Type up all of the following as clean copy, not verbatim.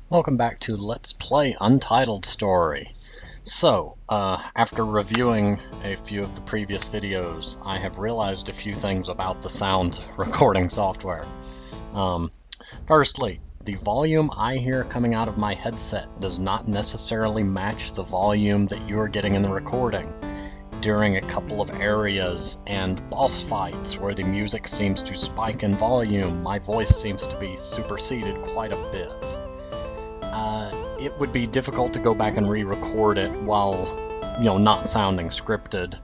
Welcome back to Let's Play Untitled Story. So, after reviewing a few of the previous videos, I have realized a few things about the sound recording software. Firstly, the volume I hear coming out of my headset does not necessarily match the volume that you are getting in the recording. During a couple of areas and boss fights where the music seems to spike in volume, my voice seems to be superseded quite a bit. It would be difficult to go back and re-record it while, not sounding scripted.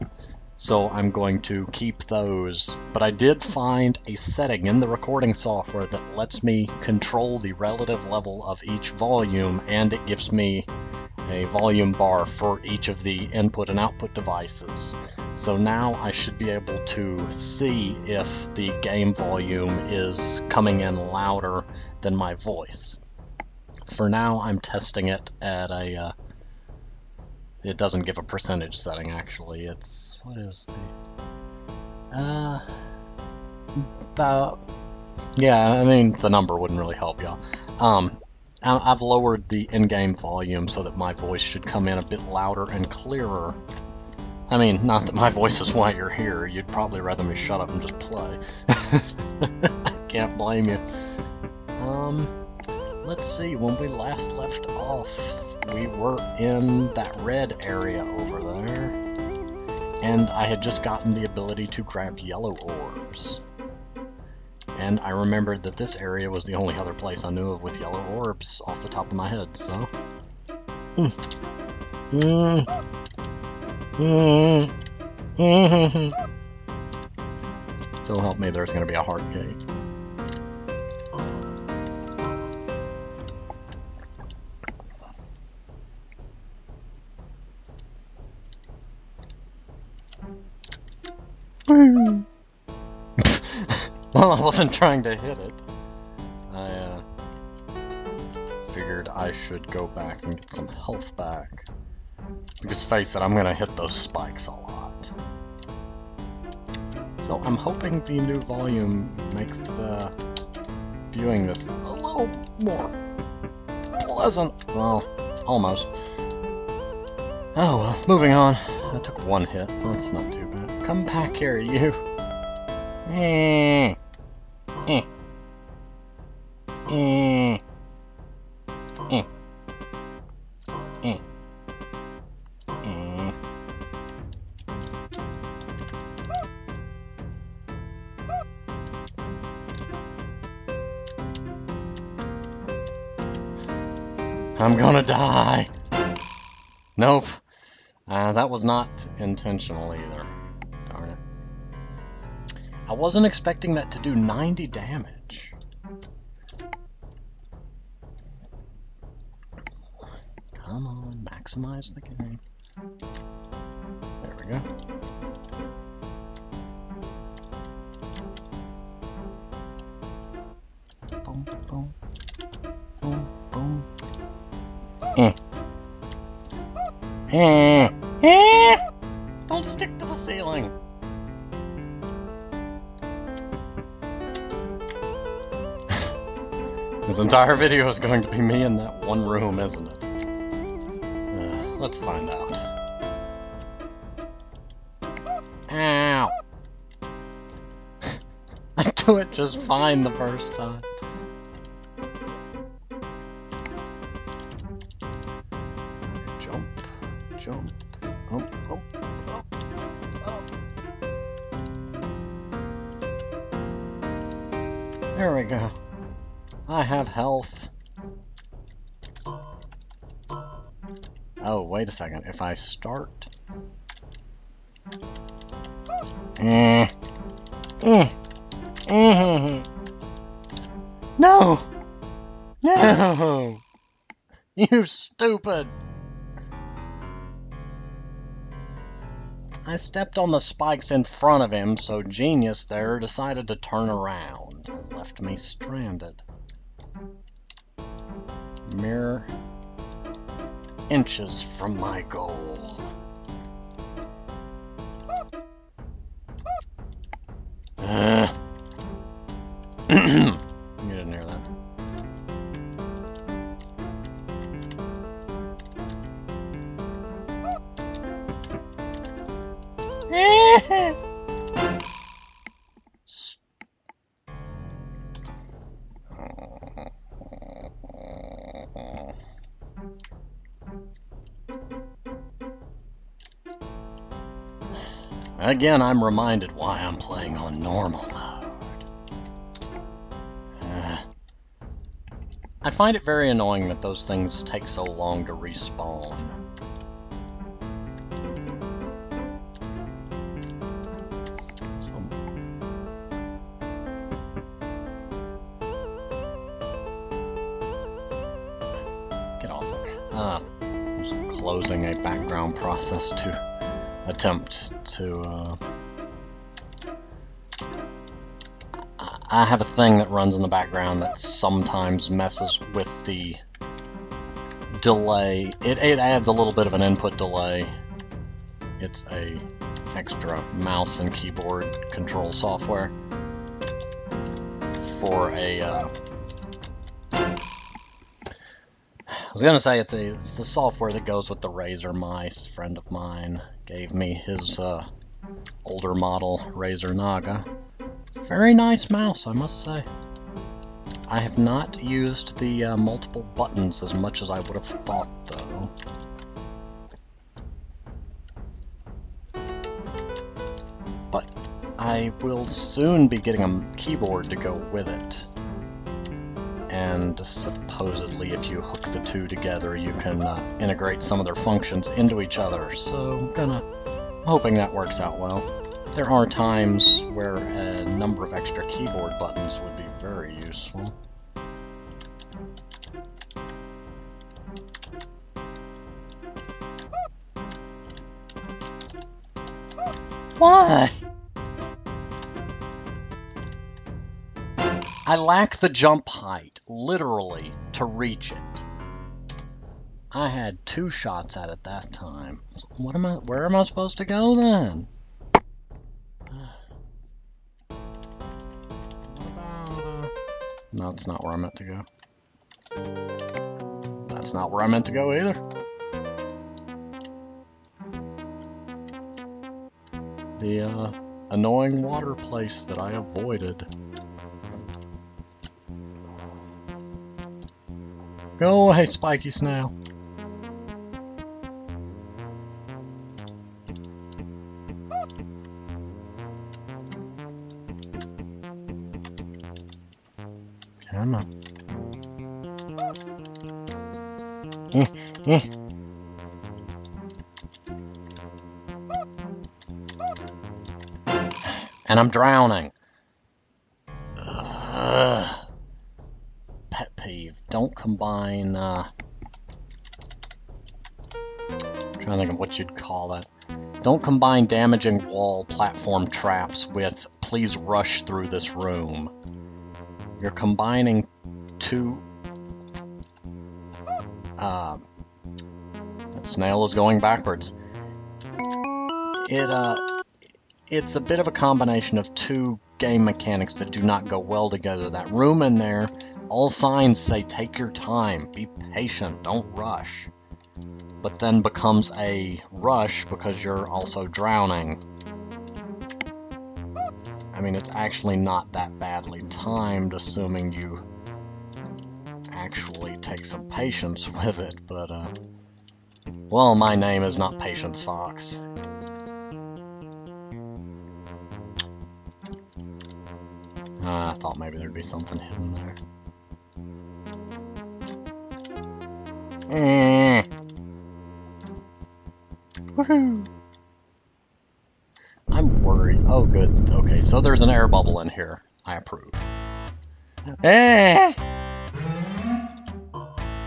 So I'm going to keep those. But I did find a setting in the recording software that lets me control the relative level of each volume, and it gives me a volume bar for each of the input and output devices. So now I should be able to see if the game volume is coming in louder than my voice. For now, I'm testing it at a, it doesn't give a percentage setting, actually. It's, what is the, about, yeah, I mean, the number wouldn't really help y'all. I've lowered the in-game volume so that my voice should come in a bit louder and clearer. I mean, not that my voice is why you're here. You'd probably rather me shut up and just play. I can't blame you. Let's see, when we last left off, we were in that red area over there, and I had just gotten the ability to grab yellow orbs. And I remembered that this area was the only other place I knew of with yellow orbs off the top of my head, so... So help me, there's gonna be a hard gate. Well, I wasn't trying to hit it. I figured I should go back and get some health back. Because face it, I'm gonna hit those spikes a lot. So I'm hoping the new volume makes viewing this a little more pleasant. Well, almost. Oh well, moving on. I took one hit. That's not too bad. Come back here, you. I'm gonna die. Nope. That was not intentional either. Darn it. I wasn't expecting that to do 90 damage. Come on, maximize the game. There we go. Boom, boom, boom, boom. Don't stick to the ceiling. This entire video is going to be me in that one room, isn't it? Let's find out. Ow! I do it just fine the first time. Jump, jump, oh, oh, oh, oh. There we go. I have health. Oh, wait a second. If I start... No! No! You stupid! I stepped on the spikes in front of him, so Genius there decided to turn around and left me stranded. Mere inches from my goal. Get in there then. Again, I'm reminded why I'm playing on normal mode. I find it very annoying that those things take so long to respawn. Get off there. I'm just closing a background process to attempt to I have a thing that runs in the background that sometimes messes with the delay. It adds a little bit of an input delay. It's a extra mouse and keyboard control software for a I was gonna say it's the software that goes with the Razer mice. A friend of mine gave me his older model Razer Naga. Very nice mouse, I must say. I have not used the multiple buttons as much as I would have thought, though. But I will soon be getting a keyboard to go with it. And supposedly if you hook the two together, you can integrate some of their functions into each other. So I'm hoping that works out well. There are times where a number of extra keyboard buttons would be very useful. Why? I lack the jump height, literally, to reach it. I had 2 shots at it that time. So where am I supposed to go then? No, it's not where I meant to go. That's not where I meant to go either. The annoying water place that I avoided. Go away, spiky snail. Come on. And I'm drowning. Pet peeve. Don't combine, I'm trying to think of what you'd call that. Don't combine damaging wall platform traps with please rush through this room. You're combining two... that snail is going backwards. It's a bit of a combination of 2 game mechanics that do not go well together. That room in there, all signs say take your time, be patient, don't rush. But then becomes a rush because you're also drowning. I mean, it's actually not that badly timed, assuming you actually take some patience with it, but, well, my name is not Patience Fox. I thought maybe there'd be something hidden there. Woohoo! I'm worried. Oh, good. Okay, so there's an air bubble in here. I approve.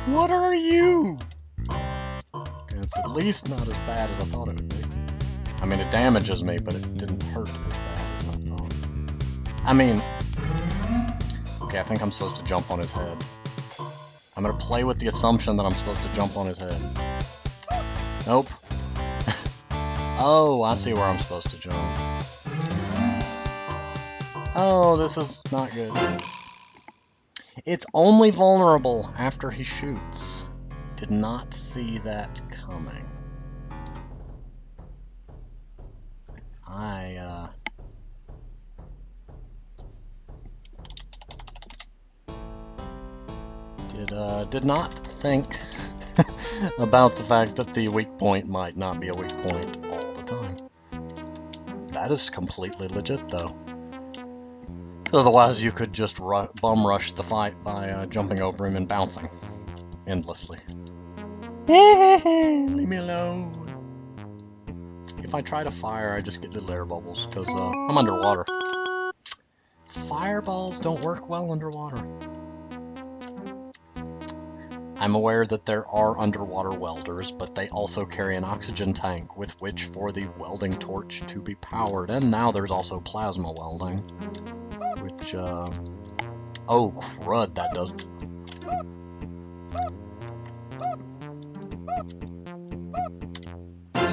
What are you? It's at least not as bad as I thought it would be. I mean, it damages me, but it didn't hurt as bad as I thought. I mean... Okay, I think I'm supposed to jump on his head. I'm gonna play with the assumption that I'm supposed to jump on his head. Nope. Oh, I see where I'm supposed to jump. Oh, this is not good. It's only vulnerable after he shoots. Did not see that coming. I, did not think about the fact that the weak point might not be a weak point all the time. That is completely legit, though. Otherwise, you could just bum rush the fight by jumping over him and bouncing endlessly. Leave me alone. If I try to fire, I just get little air bubbles, because I'm underwater. Fireballs don't work well underwater. I'm aware that there are underwater welders, but they also carry an oxygen tank with which for the welding torch to be powered. And now there's also plasma welding, which, oh crud, that does...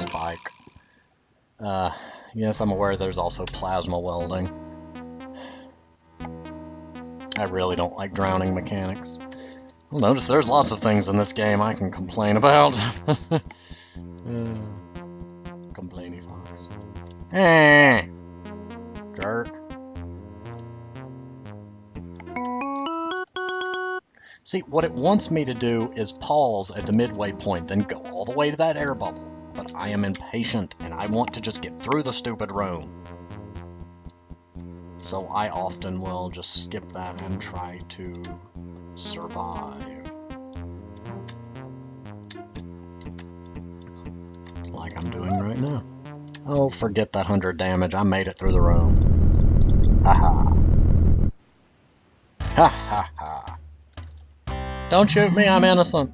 Spike. Yes, I'm aware there's also plasma welding. I really don't like drowning mechanics. You'll notice there's lots of things in this game I can complain about. Complainy fox. Jerk. See, what it wants me to do is pause at the midway point, then go all the way to that air bubble. But I am impatient, and I want to just get through the stupid room. So I often will just skip that and try to survive. Like I'm doing right now. Oh, forget that 100 damage. I made it through the room. Haha. Ha ha ha. Don't shoot me, I'm innocent.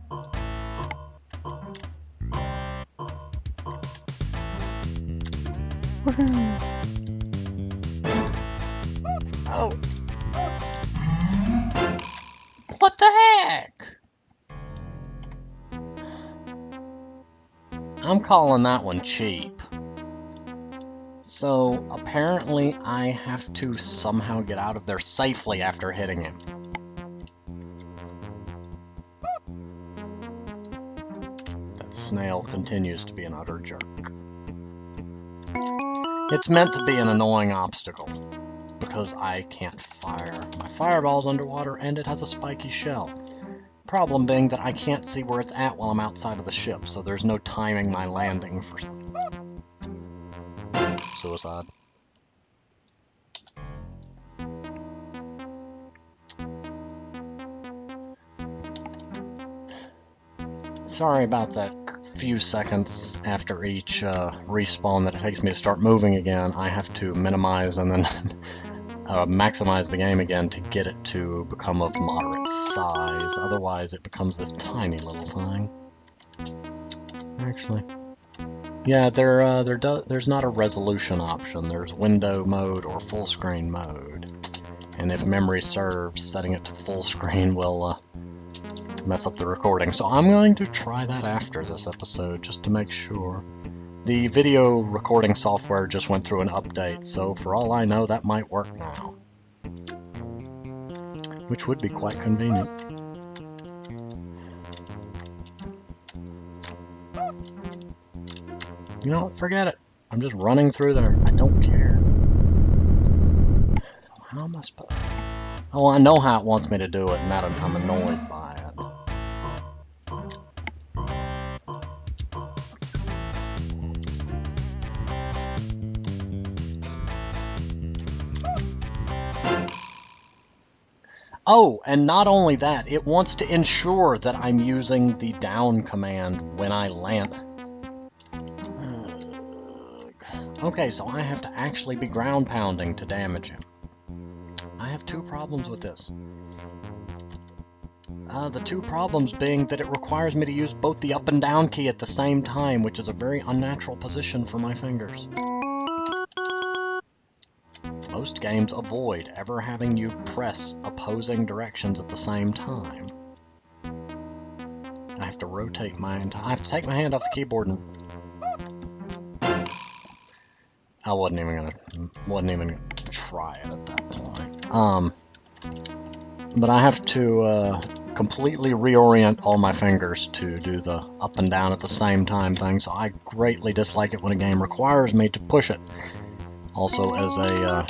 Oh. What the heck? I'm calling that one cheap. So apparently I have to somehow get out of there safely after hitting him. That snail continues to be an utter jerk. It's meant to be an annoying obstacle, because I can't fire my fireballs underwater and it has a spiky shell. Problem being that I can't see where it's at while I'm outside of the ship, so there's no timing my landing for suicide. Sorry about that few seconds after each respawn that it takes me to start moving again. I have to minimize and then maximize the game again to get it to become of moderate size. Otherwise, it becomes this tiny little thing. Actually, yeah, there's not a resolution option. There's window mode or full screen mode. And if memory serves, setting it to full screen will mess up the recording. So I'm going to try that after this episode just to make sure. The video recording software just went through an update, so for all I know that might work now. Which would be quite convenient. You know what, forget it. I'm just running through there. I don't care. So how am I supposed... Oh, I know how it wants me to do it, and that I'm annoyed by it. Oh, and not only that, it wants to ensure that I'm using the down command when I land. Okay, so I have to actually be ground pounding to damage him. I have two problems with this. The two problems being that it requires me to use both the up and down key at the same time, which is a very unnatural position for my fingers. Most games avoid ever having you press opposing directions at the same time. I have to rotate my entire... I have to take my hand off the keyboard and... I wasn't even gonna try it at that point. But I have to completely reorient all my fingers to do the up and down at the same time thing, so I greatly dislike it when a game requires me to push it. Also, as a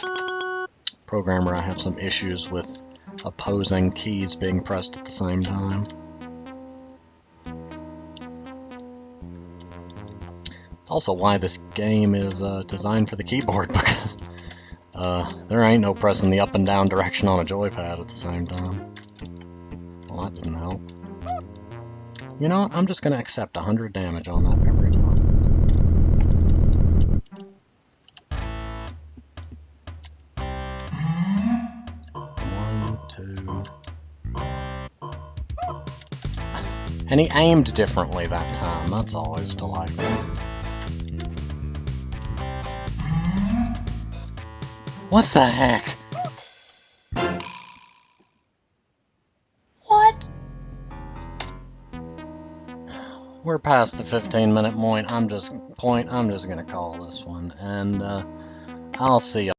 programmer, I have some issues with opposing keys being pressed at the same time. It's also why this game is designed for the keyboard, because there ain't no pressing the up and down direction on a joypad at the same time. Well, that didn't help. You know what? I'm just going to accept 100 damage on that every time. One, two. And he aimed differently that time. That's always delightful. What the heck? What? We're past the 15-minute point. I'm just gonna call this one, and I'll see you.